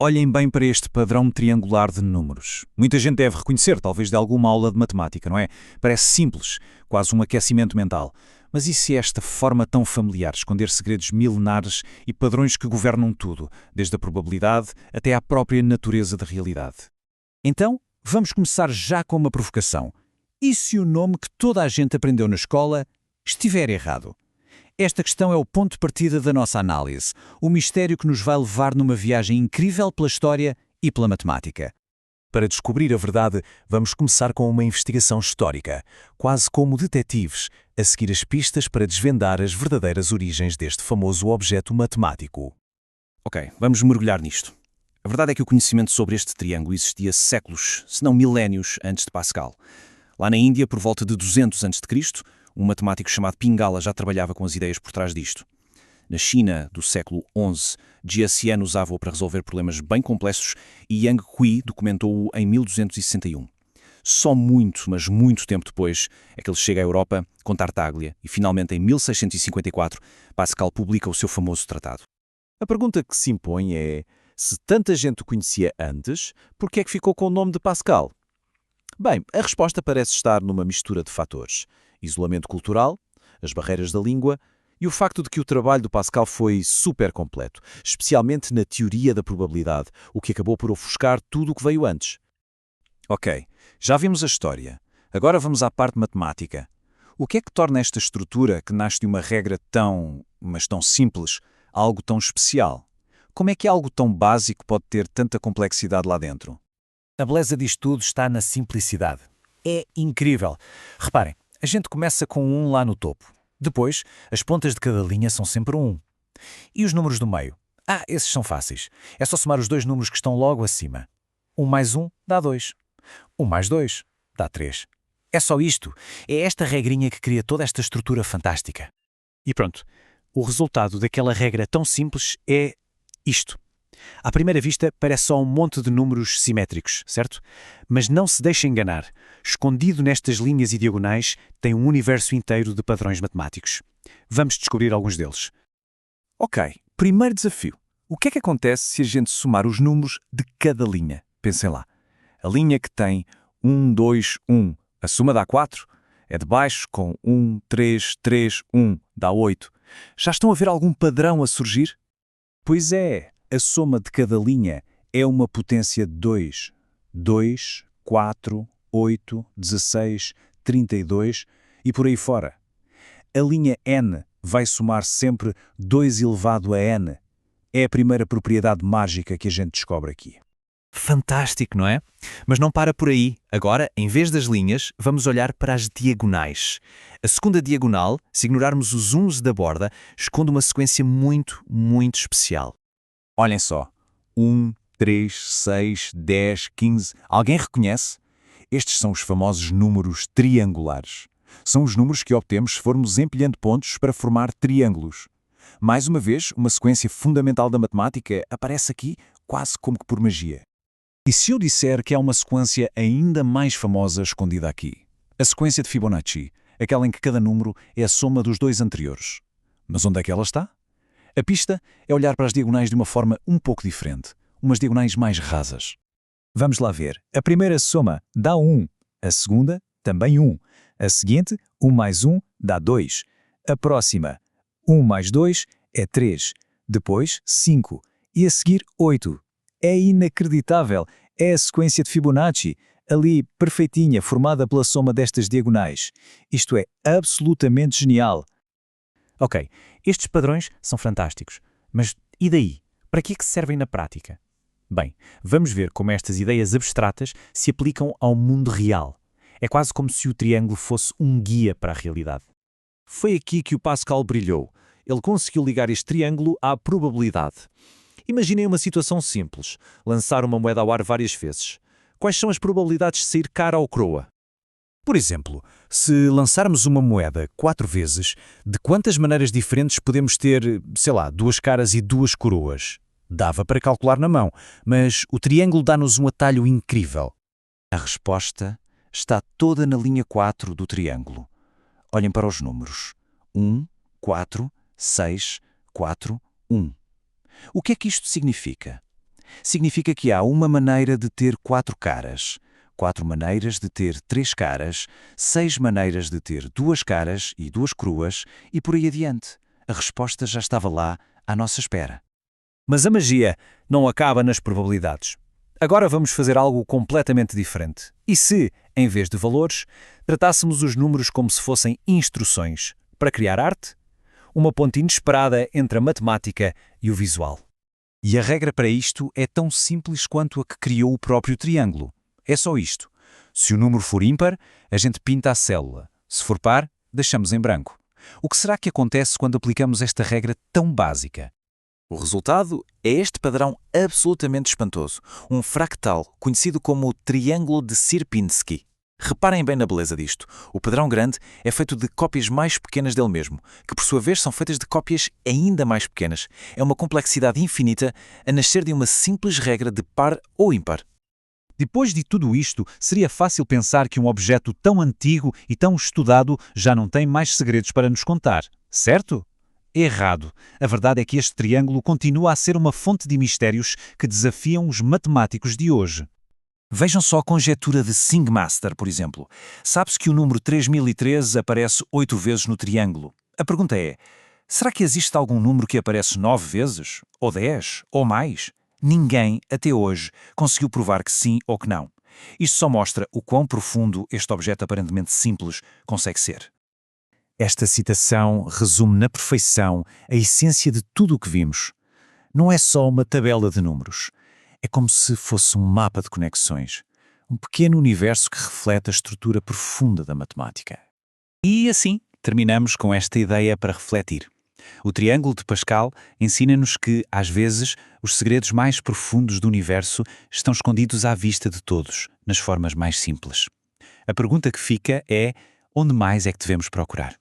Olhem bem para este padrão triangular de números. Muita gente deve reconhecer, talvez de alguma aula de matemática, não é? Parece simples, quase um aquecimento mental. Mas e se esta forma tão familiar esconder segredos milenares e padrões que governam tudo, desde a probabilidade até à própria natureza da realidade? Então, vamos começar já com uma provocação. E se o nome que toda a gente aprendeu na escola estiver errado? Esta questão é o ponto de partida da nossa análise, o mistério que nos vai levar numa viagem incrível pela história e pela matemática. Para descobrir a verdade, vamos começar com uma investigação histórica, quase como detetives, a seguir as pistas para desvendar as verdadeiras origens deste famoso objeto matemático. Ok, vamos mergulhar nisto. A verdade é que o conhecimento sobre este triângulo existia séculos, se não milénios, antes de Pascal. Lá na Índia, por volta de 200 a.C., um matemático chamado Pingala já trabalhava com as ideias por trás disto. Na China, do século XI, Jia Xian usava-o para resolver problemas bem complexos e Yang Hui documentou-o em 1261. Só muito, mas muito tempo depois, é que ele chega à Europa com Tartaglia e, finalmente, em 1654, Pascal publica o seu famoso tratado. A pergunta que se impõe é, se tanta gente o conhecia antes, por que é que ficou com o nome de Pascal? Bem, a resposta parece estar numa mistura de fatores. Isolamento cultural, as barreiras da língua e o facto de que o trabalho do Pascal foi super completo, especialmente na teoria da probabilidade, o que acabou por ofuscar tudo o que veio antes. Ok, já vimos a história. Agora vamos à parte matemática. O que é que torna esta estrutura, que nasce de uma regra mas tão simples, algo tão especial? Como é que algo tão básico pode ter tanta complexidade lá dentro? A beleza disto tudo está na simplicidade. É incrível. Reparem, a gente começa com um lá no topo. Depois, as pontas de cada linha são sempre um. E os números do meio? Esses são fáceis. É só somar os dois números que estão logo acima. 1 mais 1 dá 2. 1 mais 2 dá 3. É só isto. É esta regrinha que cria toda esta estrutura fantástica. E pronto. O resultado daquela regra tão simples é isto. À primeira vista, parece só um monte de números simétricos, certo? Mas não se deixe enganar. Escondido nestas linhas e diagonais tem um universo inteiro de padrões matemáticos. Vamos descobrir alguns deles. Ok, primeiro desafio. O que é que acontece se a gente somar os números de cada linha? Pensem lá. A linha que tem 1, 2, 1, a soma dá 4. É de baixo com 1, 3, 3, 1, dá 8. Já estão a ver algum padrão a surgir? Pois é. A soma de cada linha é uma potência de 2. 2, 4, 8, 16, 32 e por aí fora. A linha n vai somar sempre 2 elevado a n. É a primeira propriedade mágica que a gente descobre aqui. Fantástico, não é? Mas não para por aí. Agora, em vez das linhas, vamos olhar para as diagonais. A segunda diagonal, se ignorarmos os uns da borda, esconde uma sequência muito, muito especial. Olhem só. 1, 3, 6, 10, 15. Alguém reconhece? Estes são os famosos números triangulares. São os números que obtemos se formos empilhando pontos para formar triângulos. Mais uma vez, uma sequência fundamental da matemática aparece aqui quase como que por magia. E se eu disser que há uma sequência ainda mais famosa escondida aqui? A sequência de Fibonacci, aquela em que cada número é a soma dos dois anteriores. Mas onde é que ela está? A pista é olhar para as diagonais de uma forma um pouco diferente, umas diagonais mais rasas. Vamos lá ver. A primeira soma dá 1, a segunda também 1, a seguinte 1 mais 1 dá 2, a próxima 1 mais 2 é 3, depois 5 e a seguir 8. É inacreditável, é a sequência de Fibonacci, ali perfeitinha, formada pela soma destas diagonais. Isto é absolutamente genial. Ok, estes padrões são fantásticos, mas e daí? Para que é que servem na prática? Bem, vamos ver como estas ideias abstratas se aplicam ao mundo real. É quase como se o triângulo fosse um guia para a realidade. Foi aqui que o Pascal brilhou. Ele conseguiu ligar este triângulo à probabilidade. Imaginem uma situação simples, lançar uma moeda ao ar várias vezes. Quais são as probabilidades de sair cara ou croa? Por exemplo, se lançarmos uma moeda 4 vezes, de quantas maneiras diferentes podemos ter, 2 caras e 2 coroas? Dava para calcular na mão, mas o triângulo dá-nos um atalho incrível. A resposta está toda na linha 4 do triângulo. Olhem para os números. 1, 4, 6, 4, 1. O que é que isto significa? Significa que há uma maneira de ter 4 caras, 4 maneiras de ter 3 caras, 6 maneiras de ter 2 caras e 2 cruas, e por aí adiante. A resposta já estava lá, à nossa espera. Mas a magia não acaba nas probabilidades. Agora vamos fazer algo completamente diferente. E se, em vez de valores, tratássemos os números como se fossem instruções para criar arte? Uma ponte inesperada entre a matemática e o visual. E a regra para isto é tão simples quanto a que criou o próprio triângulo. É só isto. Se o número for ímpar, a gente pinta a célula. Se for par, deixamos em branco. O que será que acontece quando aplicamos esta regra tão básica? O resultado é este padrão absolutamente espantoso, um fractal conhecido como o triângulo de Sierpinski. Reparem bem na beleza disto. O padrão grande é feito de cópias mais pequenas dele mesmo, que por sua vez são feitas de cópias ainda mais pequenas. É uma complexidade infinita a nascer de uma simples regra de par ou ímpar. Depois de tudo isto, seria fácil pensar que um objeto tão antigo e tão estudado já não tem mais segredos para nos contar, certo? Errado. A verdade é que este triângulo continua a ser uma fonte de mistérios que desafiam os matemáticos de hoje. Vejam só a conjetura de Singmaster, por exemplo. Sabe-se que o número 3013 aparece 8 vezes no triângulo. A pergunta é, será que existe algum número que aparece 9 vezes? Ou 10? Ou mais? Ninguém, até hoje, conseguiu provar que sim ou que não. Isto só mostra o quão profundo este objeto aparentemente simples consegue ser. Esta citação resume na perfeição a essência de tudo o que vimos. Não é só uma tabela de números. É como se fosse um mapa de conexões. Um pequeno universo que reflete a estrutura profunda da matemática. E assim, terminamos com esta ideia para refletir. O triângulo de Pascal ensina-nos que, às vezes, os segredos mais profundos do universo estão escondidos à vista de todos, nas formas mais simples. A pergunta que fica é: onde mais é que devemos procurar?